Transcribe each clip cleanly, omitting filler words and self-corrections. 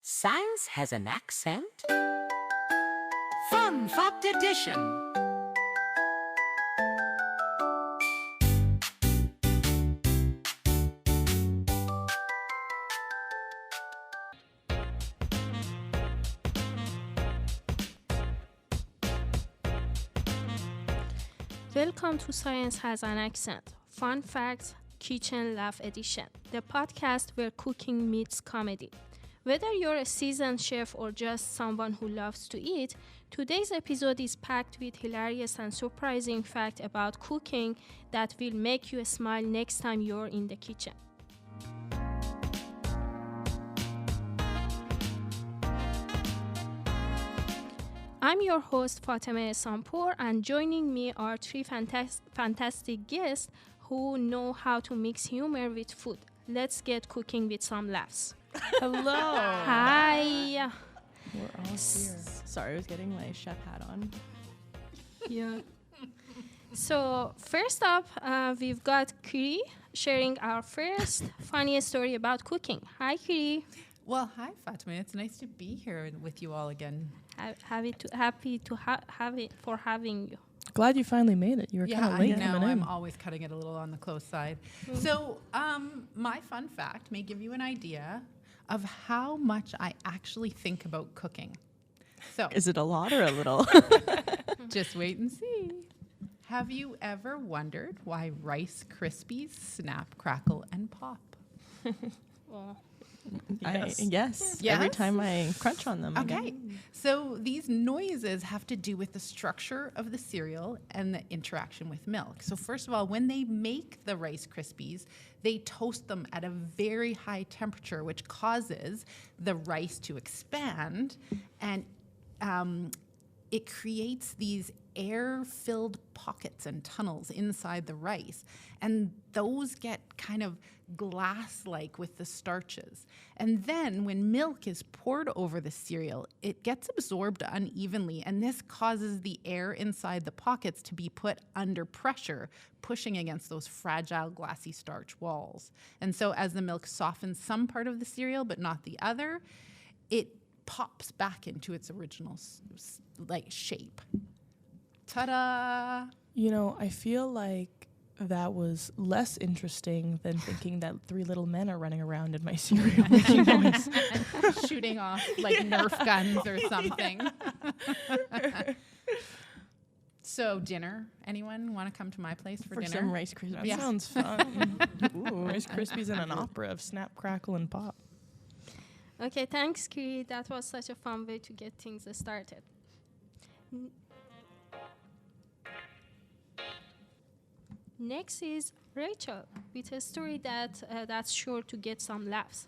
Science has an accent? Fun Fact Edition! Welcome to Science Has an Accent, Fun Facts Kitchen Laugh Edition, the podcast where cooking meets comedy. Whether you're a seasoned chef or just someone who loves to eat, today's episode is packed with hilarious and surprising facts about cooking that will make you smile next time you're in the kitchen. I'm your host Fatemeh Sampur, and joining me are three fantastic guests who know how to mix humor with food. Let's get cooking with some laughs. Hello. Hi. We're all here. Sorry, I was getting my chef hat on. Yeah. So first up, we've got Kiri sharing our first funniest story about cooking. Hi, Kiri. Well, hi, Fatima. It's nice to be here with you all again. Happy to have it for having you. Glad you finally made it. You were kind of late I know. coming in. I'm always cutting it a little on the close side. So, my fun fact may give you an idea of how much I actually think about cooking. So, Is it a lot or a little? just wait and see. Have you ever wondered why Rice Krispies snap, crackle, and pop? Well, Yes. Yes? Every time I crunch on them. I get- Okay, so these noises have to do with the structure of the cereal and the interaction with milk. So first of all, when they make the Rice Krispies, they toast them at a very high temperature, which causes the rice to expand, and it creates these air-filled pockets and tunnels inside the rice. And those get kind of glass-like with the starches. And then when milk is poured over the cereal, it gets absorbed unevenly, and this causes the air inside the pockets to be put under pressure, pushing against those fragile glassy starch walls. And so as the milk softens some part of the cereal but not the other, it pops back into its original shape. Ta-da! You know, I feel like that was less interesting than thinking that three little men are running around in my cereal making noise. Shooting off like Nerf guns or something. So dinner, anyone want to come to my place for dinner? Some Rice Krispies. That Yeah. sounds fun. Ooh, Rice Krispies in an opera of snap, crackle, and pop. okay, thanks, Kiri. That was such a fun way to get things started. Next is Rachel with a story that's sure to get some laughs.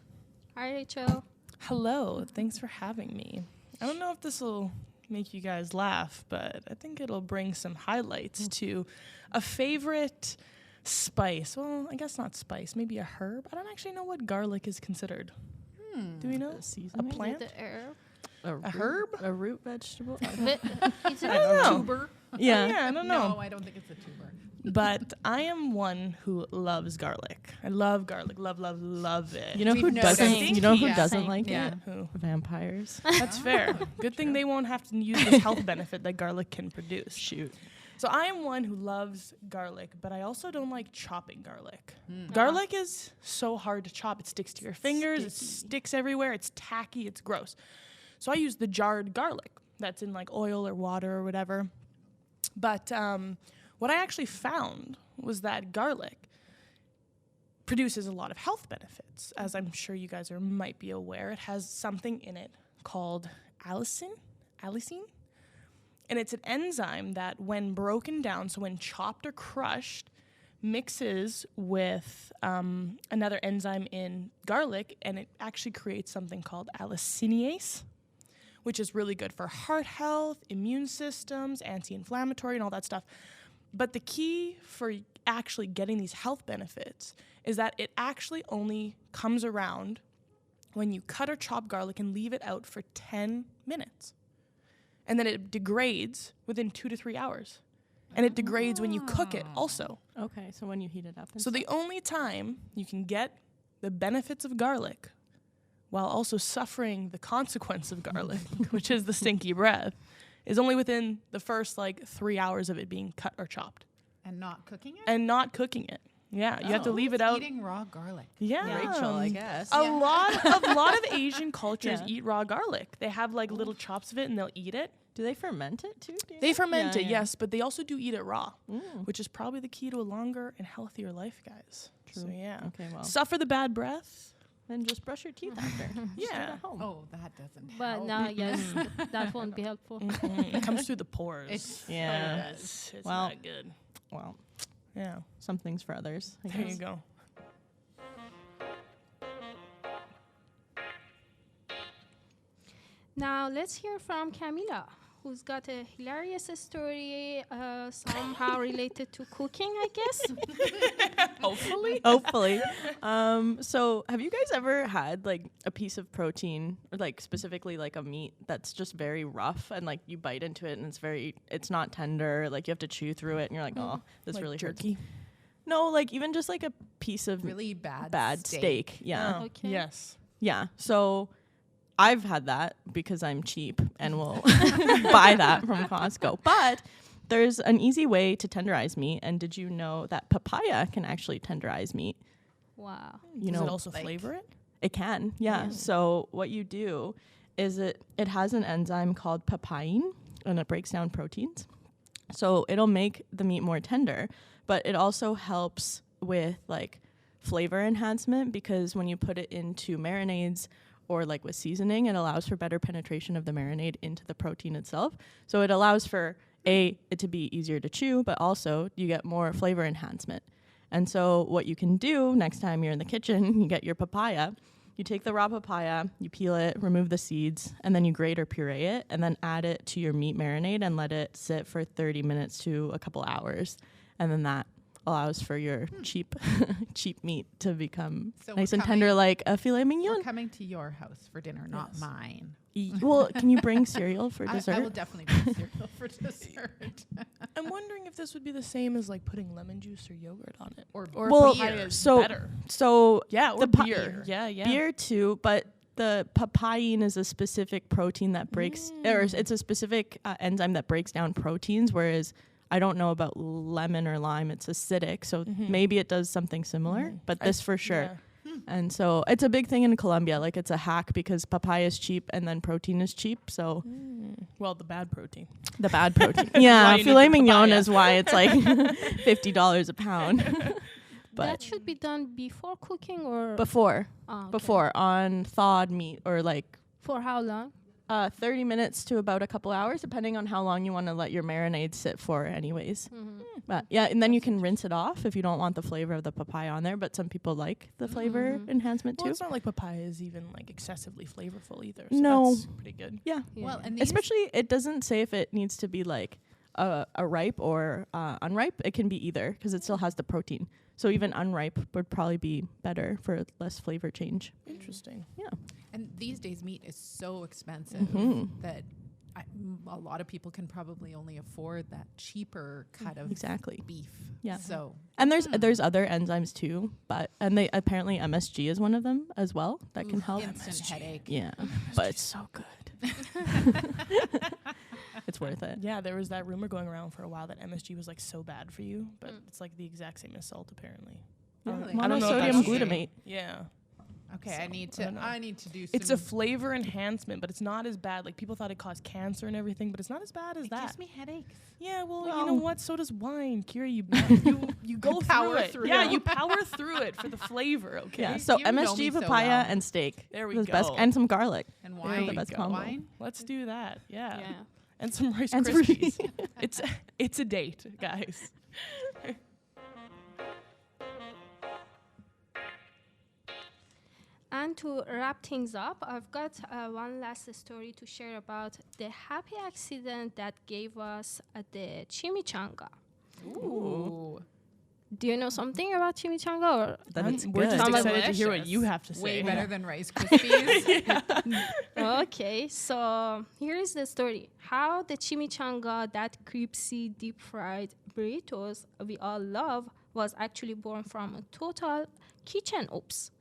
Hi, Rachel. Hello, thanks for having me. I don't know if this will make you guys laugh, but I think it'll bring some highlights to a favorite spice. Well, I guess not spice, maybe a herb. I don't actually know what garlic is considered. Do we know? A plant? The herb. A herb? A root vegetable? Is it I don't know. Tuber? Yeah, I don't know. No, I don't think it's a tuber. But I am one who loves garlic. I love garlic. Love it. You know We've who noticed. doesn't? You know who Yeah. doesn't Same. like Yeah. it? Who? Vampires. That's fair. Good thing they won't have to use this health benefit that garlic can produce. Shoot. So I am one who loves garlic, but I also don't like chopping garlic. Garlic is so hard to chop. It sticks to your fingers. It sticks everywhere. It's tacky. It's gross. So I use the jarred garlic that's in like oil or water or whatever. But what I actually found was that garlic produces a lot of health benefits. As I'm sure you guys might be aware, it has something in it called allicin. And it's an enzyme that when broken down, so when chopped or crushed, mixes with another enzyme in garlic, and it actually creates something called allicinase, which is really good for heart health, immune systems, anti-inflammatory, and all that stuff. But the key for actually getting these health benefits is that it actually only comes around when you cut or chop garlic and leave it out for 10 minutes. And then it degrades within 2 to 3 hours. And it degrades when you cook it also. Okay, so when you heat it up. And So the only time you can get the benefits of garlic while also suffering the consequence of garlic, which is the stinky breath, is only within the first like 3 hours of it being cut or chopped And not cooking it? and not cooking it. Yeah, you have to leave it out. Eating raw garlic. Yeah, Rachel, I guess. A lot of Asian cultures Yeah. eat raw garlic. They have like little chops of it and they'll eat it. Do they ferment it too? They ferment Yeah, it, yeah. yes, but they also do eat it raw, which is probably the key to a longer and healthier life, guys. So True. yeah, Okay, well. suffer the bad breath. Then just brush your teeth after. Just Yeah. eat at home. Oh, that doesn't But help. no, yes, that won't be helpful. It comes through the pores. Yeah. It's Well, not good. Well, Yeah, some things for others. I there guess. you go. Now let's hear from Camila, who's got a hilarious story somehow related to cooking, I guess. Hopefully. Hopefully. So have you guys ever had like a piece of protein or like specifically like a meat that's just very rough and like you bite into it and it's not tender, like you have to chew through it and you're like, oh, this Like really hurts. jerky. No, like even just like a piece of Really bad, bad steak. Yeah. Oh, Okay. yes. Yeah. So I've had that because I'm cheap and will buy that from Costco. But there's an easy way to tenderize meat. And did you know that papaya can actually tenderize meat? Wow. You Does know, it also like- flavor it? it can. Yeah. So what you do is it has an enzyme called papain and it breaks down proteins. So it'll make the meat more tender, but it also helps with like flavor enhancement because when you put it into marinades or like with seasoning, it allows for better penetration of the marinade into the protein itself. So it allows for it to be easier to chew, but also you get more flavor enhancement. And so what you can do next time you're in the kitchen, you get your papaya, you take the raw papaya, you peel it, remove the seeds, and then you grate or puree it, and then add it to your meat marinade and let it sit for 30 minutes to a couple hours. And then that allows for your cheap meat to become So nice we're and tender coming- like a filet We're mignon. coming to your house for dinner, not mine. Well, can you bring cereal for dessert? I will definitely bring cereal for dessert. I'm wondering if this would be the same as like putting lemon juice or yogurt on it. Or Well, papaya is so- better. So Yeah, or the beer. Yeah, yeah. beer too, but the papain is a specific protein that breaks, or it's a specific enzyme that breaks down proteins, whereas I don't know about lemon or lime. It's acidic, so maybe it does something similar, but this for sure. Yeah. And so it's a big thing in Colombia. Like it's a hack because papaya is cheap and then protein is cheap. So Well, the bad protein. the bad protein. why Yeah, you need filet the mignon papaya. is why it's like $50 a pound. That But should be done before cooking or before okay. before on thawed meat or like For how long? 30 minutes to about a couple hours, depending on how long you want to let your marinade sit for anyways. But yeah, and then you can rinse it off if you don't want the flavor of the papaya on there, but some people like the flavor enhancement Well, too. it's not like papaya is even like excessively flavorful either. So No. that's pretty good. Yeah. well, Yeah. and these, Especially, it doesn't say if it needs to be like a ripe or unripe. It can be either because it still has the protein. So even unripe would probably be better for less flavor change. Interesting. Yeah. and these days meat is so expensive Mm-hmm. that a lot of people can probably only afford that cheaper cut of Exactly. beef. Yeah. So And there's other enzymes too, and they apparently MSG is one of them as well that can help. instant headache. Yeah, but it's so good. It's worth it. Yeah, there was that rumor going around for a while that MSG was like so bad for you, but it's like the exact same as salt apparently. Really? I don't know if Monosodium that's true. glutamate. Yeah. Okay, So, I need I don't know. to do some. It's a flavor enhancement, but it's not as bad. Like people thought it caused cancer and everything, but it's not as bad as it that. gives me headaches. Yeah, well, you Well- know what? So does wine. Kira, you go power through it. through. Yeah, you power through it for the flavor, okay? Yeah, so You know me MSG, so papaya, well. and steak. There we is best, go. and some garlic. And There wine. we the best go. combo. Wine. Let's do that. Yeah. Yeah. And some Rice And some Krispies. it's a date, guys. And to wrap things up, I've got one last story to share about the happy accident that gave us the chimichanga. Ooh. Do you know something about chimichanga? Or That it's We're just good. Sounds excited to hear what delicious. you have to say. Way better than Rice Krispies. Okay, so here's the story. How the chimichanga, that crispy deep fried burritos we all love, was actually born from a total kitchen oops.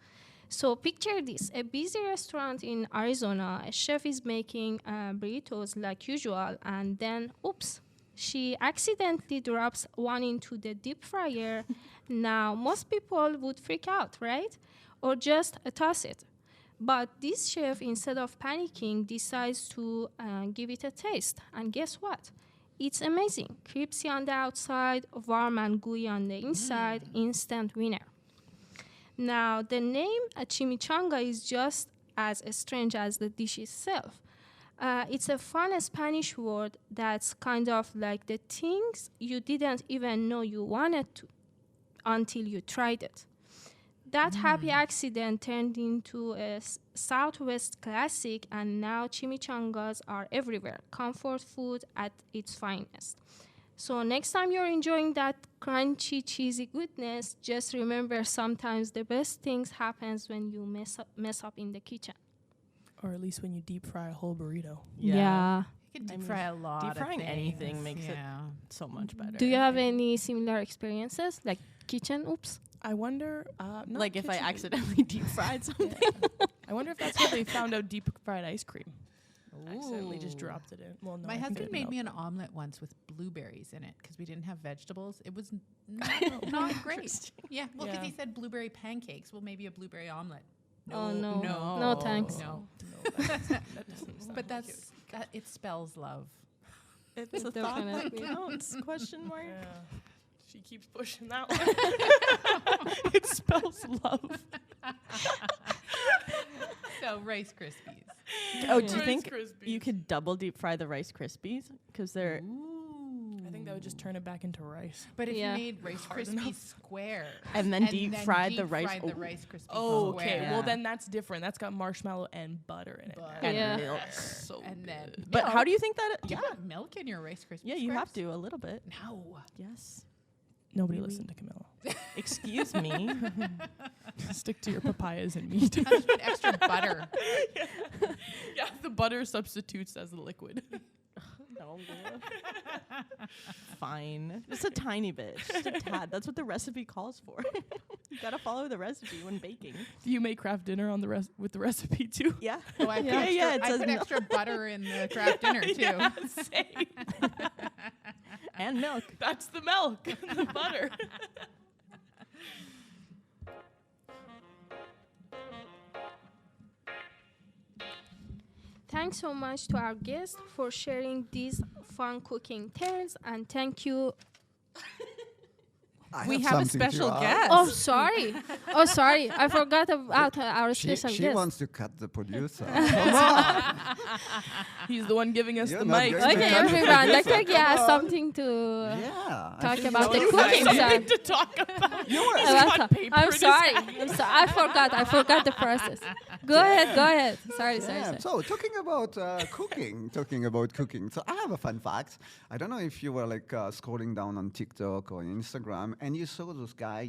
So picture this, a busy restaurant in Arizona, a chef is making burritos like usual, and then, oops, she accidentally drops one into the deep fryer. Now, most people would freak out, right? Or just toss it. But this chef, instead of panicking, decides to give it a taste. And guess what? It's amazing. Crispy on the outside, warm and gooey on the inside, instant winner. Now, the name chimichanga is just as strange as the dish itself. It's a fun Spanish word that's kind of like the things you didn't even know you wanted to until you tried it. That happy accident turned into a Southwest classic, and now chimichangas are everywhere. Comfort food at its finest. So next time you're enjoying that crunchy, cheesy goodness, just remember sometimes the best things happens when you mess up in the kitchen. Or at least when you deep fry a whole burrito. You can I deep mean, fry a lot deep of frying things. anything makes it so much better. Do you have any similar experiences, like kitchen oops? I wonder, not Like if I kitchen- accidentally deep fried something. Yeah. I wonder if that's how they found out deep fried ice cream. Accidentally just dropped it in. Well, no, My I think husband it made me an melted. omelet once with blueberries in it because we didn't have vegetables. It was not great. Yeah, well, because Yeah. he said blueberry pancakes. Well, maybe a blueberry omelet. Oh, no. no, No, thanks. No, That doesn't sound but like that it spells love. It's a thought that Definitely. counts? Question mark. Yeah. She keeps pushing that one. It spells love. So Rice Krispies. Oh, do you Rice think Krispies. you could double deep fry the Rice Krispies? Because they're I think that would just turn it back into rice. But if Yeah. you made Rice Hard Krispies enough. square And then deep fried the rice- the Ooh. Rice Krispies Oh, square. okay. Well, Yeah. then that's different. That's got marshmallow and butter in it. and Yeah. milk. So And then good. But how milk. do you think that? Do Yeah, you put milk in your Rice Krispies? yeah, you have squares? to a little bit. No. Yes. Nobody listened to Camilla. Excuse me. Stick to your papayas and meat. I just put extra butter. Yeah, the butter substitutes as the liquid. No. Fine. Just a tiny bit. Just a tad. That's what the recipe calls for. You gotta follow the recipe when baking. Do you make craft dinner on the with the recipe too? Yeah. Oh, I put Yeah, extra, yeah, it I says put milk. extra butter in the craft dinner too. Yeah, same. And milk. That's the milk and the butter. Thanks so much to our guest for sharing these fun cooking tales, and thank you. We have a special guest. Oh, sorry. Oh, sorry. I forgot about our special She guest. wants to cut the producer. He's the one giving us You're the not mic. going to Okay, cut the everyone. Like, producer. yeah, Come on. something to Yeah. I talk think about the you- cooking Something side. to talk about. Welcome. paper I'm in his sorry. I forgot the process. Go ahead. Sorry. Yeah, so talking about cooking. So I have a fun fact. I don't know if you were like scrolling down on TikTok or Instagram and you saw those guys,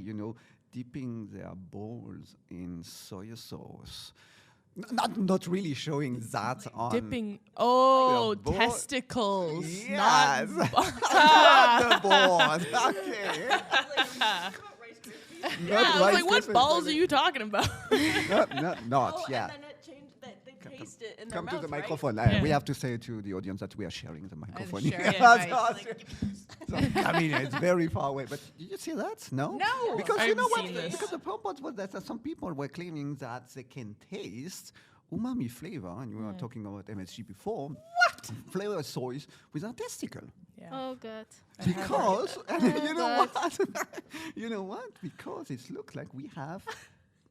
dipping their balls in soy sauce. Not really showing that on Dipping. Oh, Yeah, ball- testicles. Yes. Not Not the balls. Okay. yeah, I was Rice like, what Krispies, balls are baby. you talking about? Not yeah. And then it changed that they taste it in Come their to the mouth, microphone. Yeah. We have to say to the audience that we are sharing the microphone. sharing here. the mic. So, I mean, it's very far away. But did you see that? No. No. Because I've you know what? seen this. Because the purpose was that some people were claiming that they can taste umami flavor, and we were talking about MSG before. What flavor soy without testicle? Yeah. Oh, God. Because you know God. what? You know what? Because it looks like we have.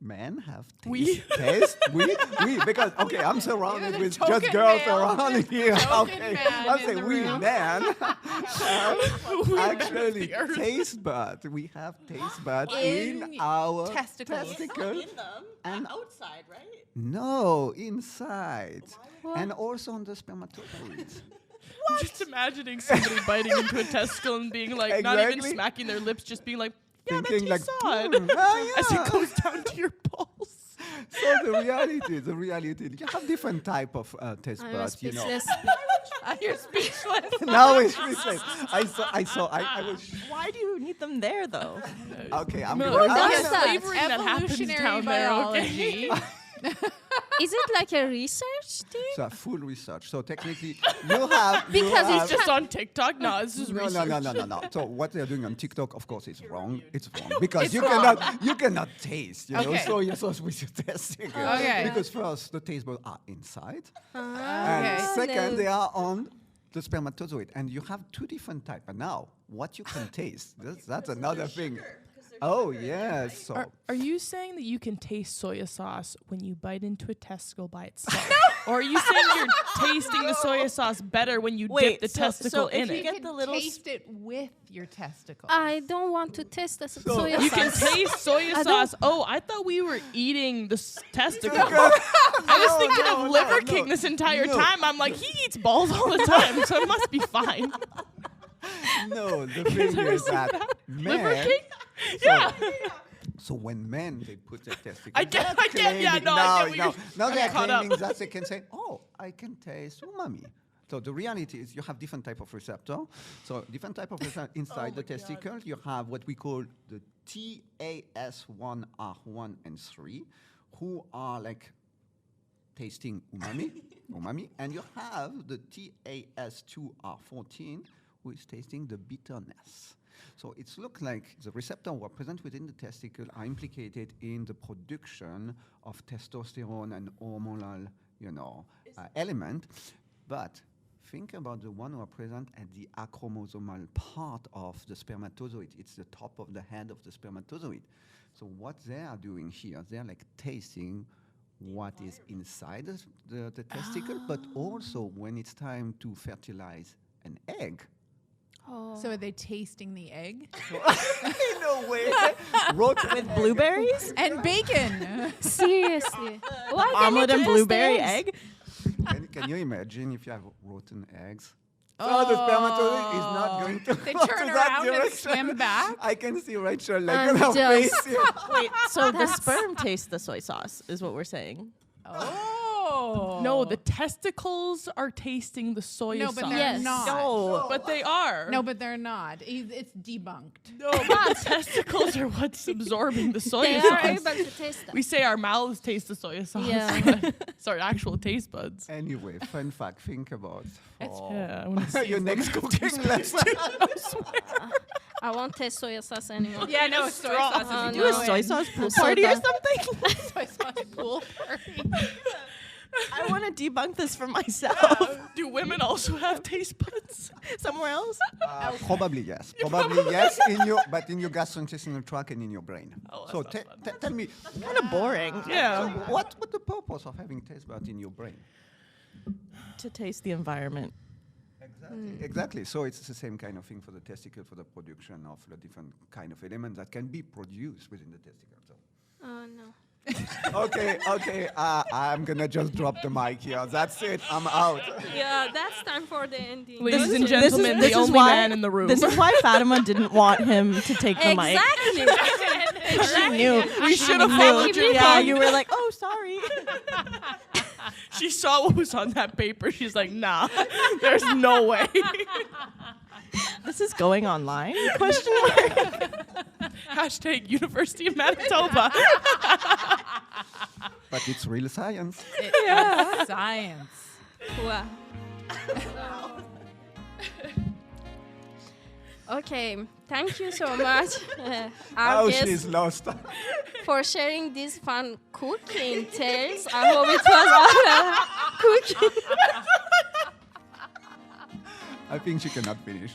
Men have We? taste. We because okay, I'm surrounded the with token just girls male. around here. Token Okay, man I'm in saying the we room. men have actually the earth. taste bud. We have taste bud In in our testicles. testicles. them, And- outside, right? No, inside, and also on the spermatozoids. I'm just imagining somebody biting into a testicle and being like, not even Exactly. smacking their lips, just being like, yeah, Thinking that tastes like, odd. As yeah. it goes down to your balls. So the reality, you have different type of taste I'm buds, you know. speechless. You're speechless. Now it's speechless. I was. Why do you you need them there, though? Okay, I'm No, gonna. there's does that? slavery that happens Evolutionary down there. biology. Is it like a research thing? So full research. So technically, you have Because you it's have, Just on TikTok? No, this is no, research. no. So what they're doing on TikTok, of course, is wrong. It's wrong because you cannot taste, you know, Okay. soy sauce with your testicle. Okay. Because first the taste buds are inside, Okay. and second No. they are on the spermatozoid, and you have two different types. And now, what you can taste, that's another thing. Oh yes. So Are you saying that you can taste soy sauce when you bite into a testicle by itself? Or are you saying you're tasting the soy sauce better when you dip the testicle in if you it? get You the can little taste it with your testicles. I don't want to taste the soy You can sauce. taste soy don't- sauce. Oh, I thought we were eating the testicle. I was thinking of Liver King this entire no. time. I'm like, he eats balls all the time, so it must be fine. no, the thing is that Liver men. King? So, Yeah. so when men they put their testicles, I get- they're I get- yeah, claiming- no, I get what you're- now I'm they're caught up. claiming that they can say, oh, I can taste umami. So the reality is you have different type of receptor. So different type of receptor inside the testicle. You have what we call the TAS1R1 and 3, who are like tasting umami, and you have the TAS2R14, who is tasting the bitterness. So it looks like the receptors who are present within the testicle are implicated in the production of testosterone and hormonal, element. But think about the one who are present at the achromosomal part of the spermatozoid. It's the top of the head of the spermatozoid. So what they are doing here, they're like tasting what is inside the testicle, but also when it's time to fertilize an egg. So are they tasting the egg? In a way, with blueberries, And bacon. Seriously. Why they omelet need and to blueberry taste egg. can you imagine if you have rotten eggs? Oh, the spermatozoid is not going to They go turn to that around and direction. swim back? I can see Rachel like I'm on her face. just- here. Wait, so the sperm tastes the soy sauce, is what we're saying. Oh. No, the testicles are tasting the soy No, sauce. but they're Yes. not. No, But they are. No, but they're not. It's debunked. No, but testicles are what's absorbing the soy They sauce. are able to taste them. We say our mouths taste the soy sauce. Yeah. but it's our actual taste buds. Anyway, fun fact, think about Yeah, I wanna see your if next cooking lesson. I won't taste soy sauce anymore. Yeah, no, soy sauce is Oh, do no. a soy sauce pool So party or done. something. soy sauce pool party. I want to debunk this for myself. Do women also have taste buds? Somewhere else? Probably yes. Probably yes. But in your gastrointestinal tract and in your brain. So tell me, Kind of boring. Yeah. what the purpose of having taste buds in your brain? To taste the environment. Exactly. So it's the same kind of thing for the testicle, for the production of the different kind of elements that can be produced within the testicle. So. Oh no. Okay. I'm gonna just drop the mic here. That's it. I'm out. Yeah, that's time for the ending. Ladies and This is- gentlemen, this the is only why- man in the room. This is why Fatima didn't want him to take the mic. Exactly. She knew. we should have followed your Yeah, thought. you were like, oh, sorry. She saw what was on that paper. She's like, nah, there's no way. This is going online? Question mark. Hashtag University of Manitoba. But it's real science. It's science. Wow. Okay, thank you so much, our Oh, guest, she's lost. for sharing these fun cooking tales. I hope it was all cooking. I think she cannot finish.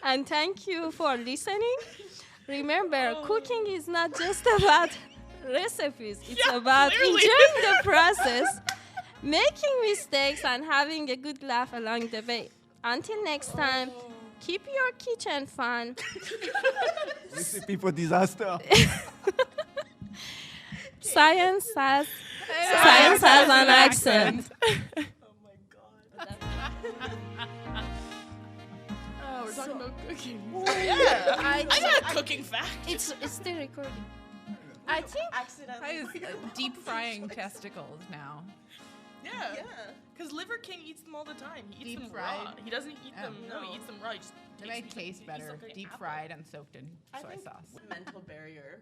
And thank you for listening. Remember, cooking is not just about recipes. It's about clearly. enjoying the process, making mistakes, and having a good laugh along the way. Until next time, keep your kitchen fun. Recipe for disaster. Science has an accent. Oh, we're talking about cooking. I got a cooking fact. it's still recording. I think Deep frying testicles now. Yeah. Because Liver King eats them all the time. He eats Deep them fried? raw. He doesn't eat them. No, he no. eats them raw. He just They might takes taste he's better like an deep apple. fried and soaked in I soy think- sauce. Mental barrier